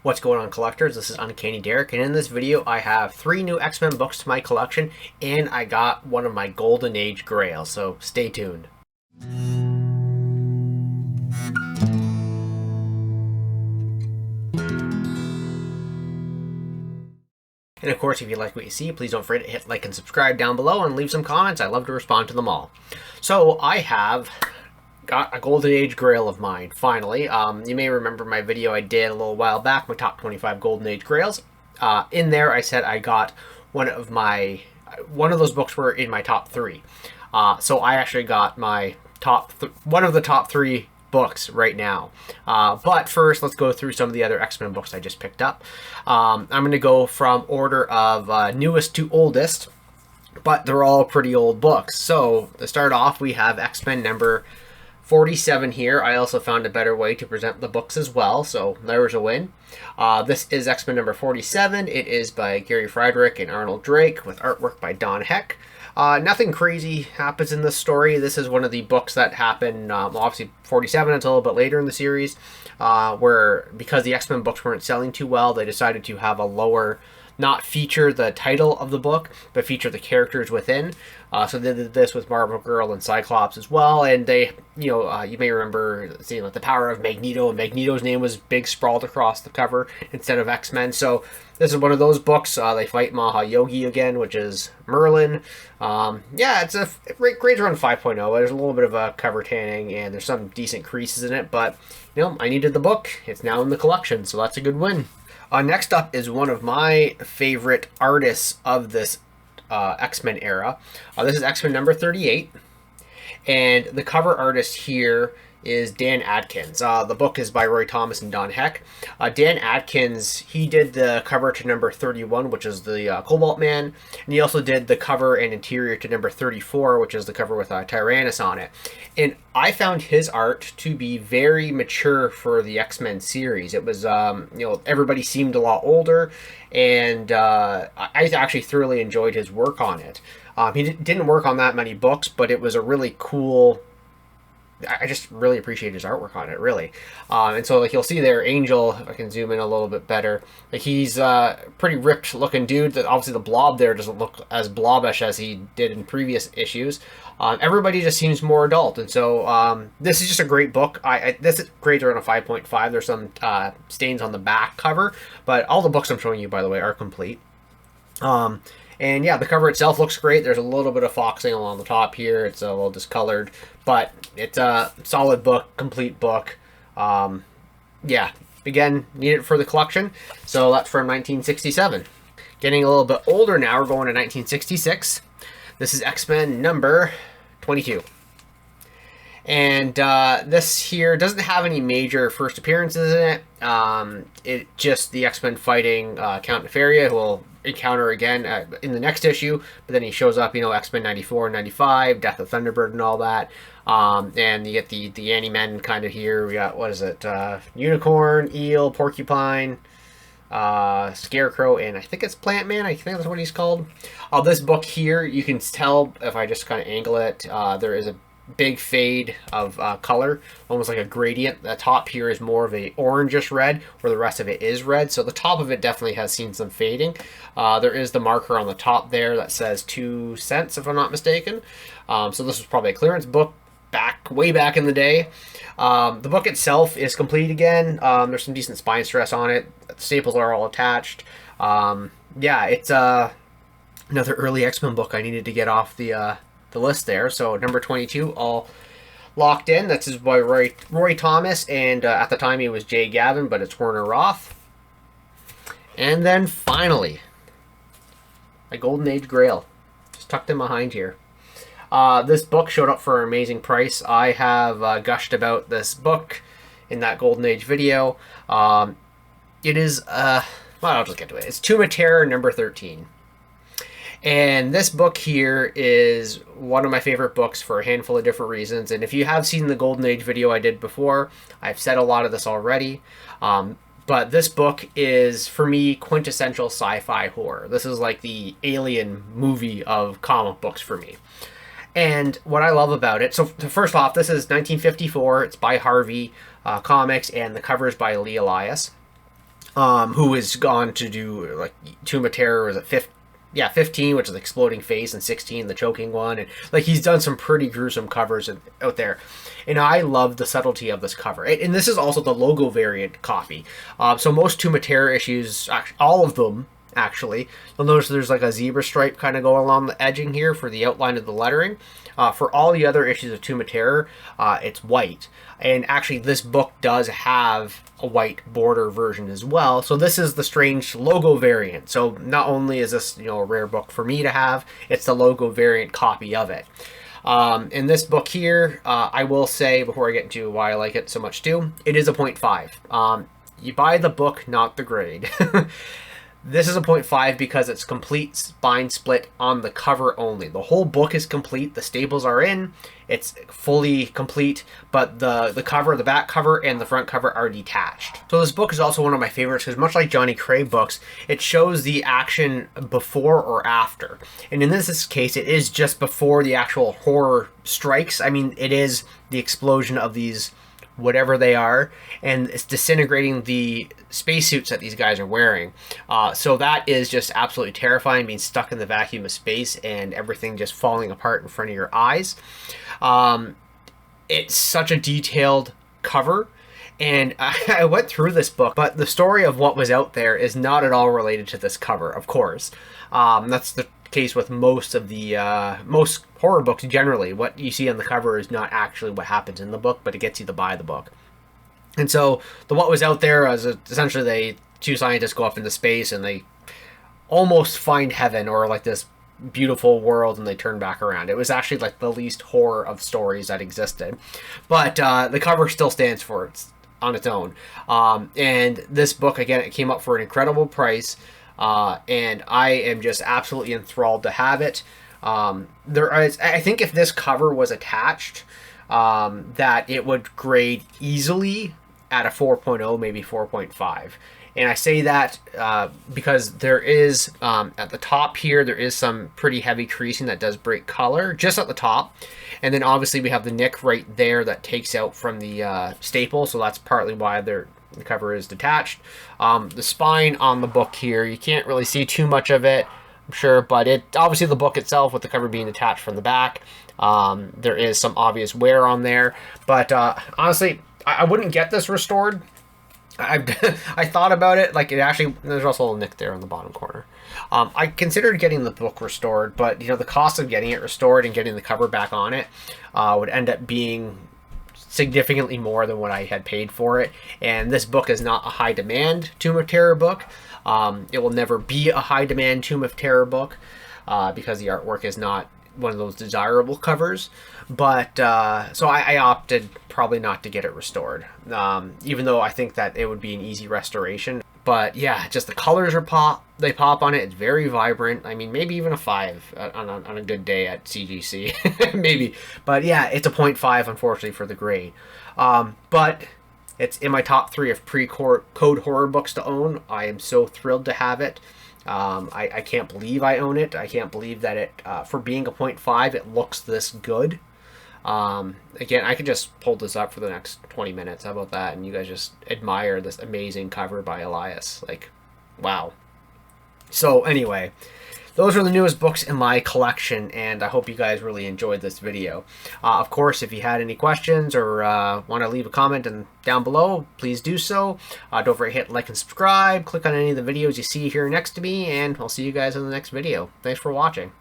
What's going on, collectors? This is Uncanny Derek, and in this video I have 3 new X-Men books to my collection, and I got one of my Golden Age Grails, so stay tuned. And of course, if you like what you see, please don't forget to hit like and subscribe down below and leave some comments. I love to respond to them all. So I have got a Golden Age Grail of mine, finally. You may remember my video I did a little while back, my top 25 Golden Age Grails. In there, I said I got one of those books were in my top 3. So I actually got my one of the top 3 books right now. But first, let's go through some of the other X-Men books I just picked up. I'm going to go from order of newest to oldest, but they're all pretty old books. So to start off, we have X-Men number 47 here. I also found a better way to present the books as well, so there was a win. This is X-Men number 47. It is by Gary Friedrich and Arnold Drake with artwork by Don Heck. Nothing crazy happens in this story. This is one of the books that happened, obviously 47 until a little bit later in the series, where because the X-Men books weren't selling too well, they decided to have a lower, not feature the title of the book, but feature the characters within. So they did this with Marvel Girl and Cyclops as well, and they, you may remember seeing like the power of Magneto, and Magneto's name was big sprawled across the cover instead of X-Men. So this is one of those books. They fight Maha Yogi again, which is Merlin. Yeah, it's a grades around 5.0. There's a little bit of a cover tanning, and there's some decent creases in it, but I needed the book. It's now in the collection, so that's a good win. Next up is one of my favorite artists of this X-Men era. This is X-Men number 38, and the cover artist here is Dan Adkins. The book is by Roy Thomas and Don Heck. Dan Adkins, he did the cover to number 31, which is the Cobalt Man, and he also did the cover and interior to number 34, which is the cover with Tyrannus on it. And I found his art to be very mature for the X-Men series. It was, everybody seemed a lot older, and I actually thoroughly enjoyed his work on it. He didn't work on that many books, but it was a really cool. I just really appreciate his artwork on it, really. And so, like, you'll see there, Angel, I can zoom in a little bit better. Like, he's a pretty ripped looking dude. That obviously the Blob there doesn't look as blobbish as he did in previous issues. Everybody just seems more adult. And so this is just a great book. This grades are on a 5.5. There's some stains on the back cover, but all the books I'm showing you, by the way, are complete. And yeah, the cover itself looks great. There's a little bit of foxing along the top here. It's a little discolored, but it's a solid book, complete book. Yeah, again, need it for the collection. So that's from 1967. Getting a little bit older now, we're going to 1966. This is X-Men number 22. And this here doesn't have any major first appearances in it. It just the X-Men fighting Count Nefaria, who will encounter again in the next issue. But then he shows up, X-Men 94 and 95, Death of Thunderbird and all that. And you get the Anti-Men kind of here. We got, what is it? Unicorn, Eel, Porcupine, Scarecrow, and I think it's Plant Man. I think that's what he's called. This book here, you can tell if I just kind of angle it, there is a big fade of color, almost like a gradient. The top here is more of a orangish red, where the rest of it is red. So the top of it definitely has seen some fading. There is the marker on the top there that says 2 cents, if I'm not mistaken. So this was probably a clearance book way back in the day. The book itself is complete again. There's some decent spine stress on it. The staples are all attached. Yeah, it's another early X-Men book I needed to get off the list there. So number 22 all locked in. This is by Roy Thomas, and at the time he was Jay Gavin, but it's Werner Roth. And then finally, a Golden Age Grail, just tucked in behind here. This book showed up for an amazing price. I have gushed about this book in that Golden Age video. It is well, I'll just get to it. It's Tomb of Terror number 13. And this book here is one of my favorite books for a handful of different reasons. And if you have seen the Golden Age video I did before, I've said a lot of this already. But this book is, for me, quintessential sci-fi horror. This is like the Alien movie of comic books for me. And what I love about it, so first off, this is 1954. It's by Harvey Comics, and the cover is by Lee Elias. who has gone to do like Tomb of Terror, was it 15, which is the exploding face, and 16, the choking one, and like he's done some pretty gruesome covers out there, and I love the subtlety of this cover. And this is also the logo variant copy. So most Tomb of Terror issues, actually, all of them actually, you'll notice there's like a zebra stripe kind of going along the edging here for the outline of the lettering. For all the other issues of Tomb of Terror, it's white. And actually, this book does have a white border version as well. So this is the strange logo variant. So not only is this, a rare book for me to have, it's the logo variant copy of it. In this book here, I will say, before I get into why I like it so much too, it is a 0.5. You buy the book, not the grade. This is a 0.5 because it's complete spine split on the cover only. The whole book is complete. The staples are in. It's fully complete, but the cover, the back cover, and the front cover are detached. So this book is also one of my favorites because much like Johnny Craig books, it shows the action before or after. And in this case, it is just before the actual horror strikes. I mean, it is the explosion of these whatever they are, and it's disintegrating the spacesuits that these guys are wearing. So that is just absolutely terrifying, being stuck in the vacuum of space and everything just falling apart in front of your eyes. It's such a detailed cover, and I went through this book, but the story of what was out there is not at all related to this cover, of course. That's the case with most of the most horror books generally. What you see on the cover is not actually what happens in the book, but it gets you to buy the book. And so what was out there is essentially two scientists go up into space and they almost find heaven or like this beautiful world, and they turn back around. It was actually like the least horror of stories that existed, but the cover still stands for it on its own. And this book, again, it came up for an incredible price. And I am just absolutely enthralled to have it. I think if this cover was attached, that it would grade easily at a 4.0, maybe 4.5. And I say that because there is, at the top here, there is some pretty heavy creasing that does break color, just at the top. And then obviously we have the nick right there that takes out from the staple, so that's partly why the cover is detached. The spine on the book here, you can't really see too much of it, I'm sure, but obviously the book itself, with the cover being detached from the back, there is some obvious wear on there. But honestly, I wouldn't get this restored. I thought about it, like it actually, there's also a little nick there on the bottom corner. I considered getting the book restored, but the cost of getting it restored and getting the cover back on it would end up being significantly more than what I had paid for it. And this book is not a high demand Tomb of Terror book. It will never be a high demand Tomb of Terror book because the artwork is not one of those desirable covers. But so I opted probably not to get it restored, even though I think that it would be an easy restoration. But yeah, just the colors they pop on it. It's very vibrant. I mean, maybe even a 5 on a good day at CGC, maybe. But yeah, it's a 0.5, unfortunately, for the grade. But it's in my top 3 of pre-code horror books to own. I am so thrilled to have it. I can't believe I own it. I can't believe that it, for being a 0.5, it looks this good. Again, I could just pull this up for the next 20 minutes. How about that? And you guys just admire this amazing cover by Elias. Like, wow. So anyway, those are the newest books in my collection, and I hope you guys really enjoyed this video. Of course, if you had any questions or want to leave a comment down below, please do so. Don't forget to hit like and subscribe. Click on any of the videos you see here next to me, and I'll see you guys in the next video. Thanks for watching.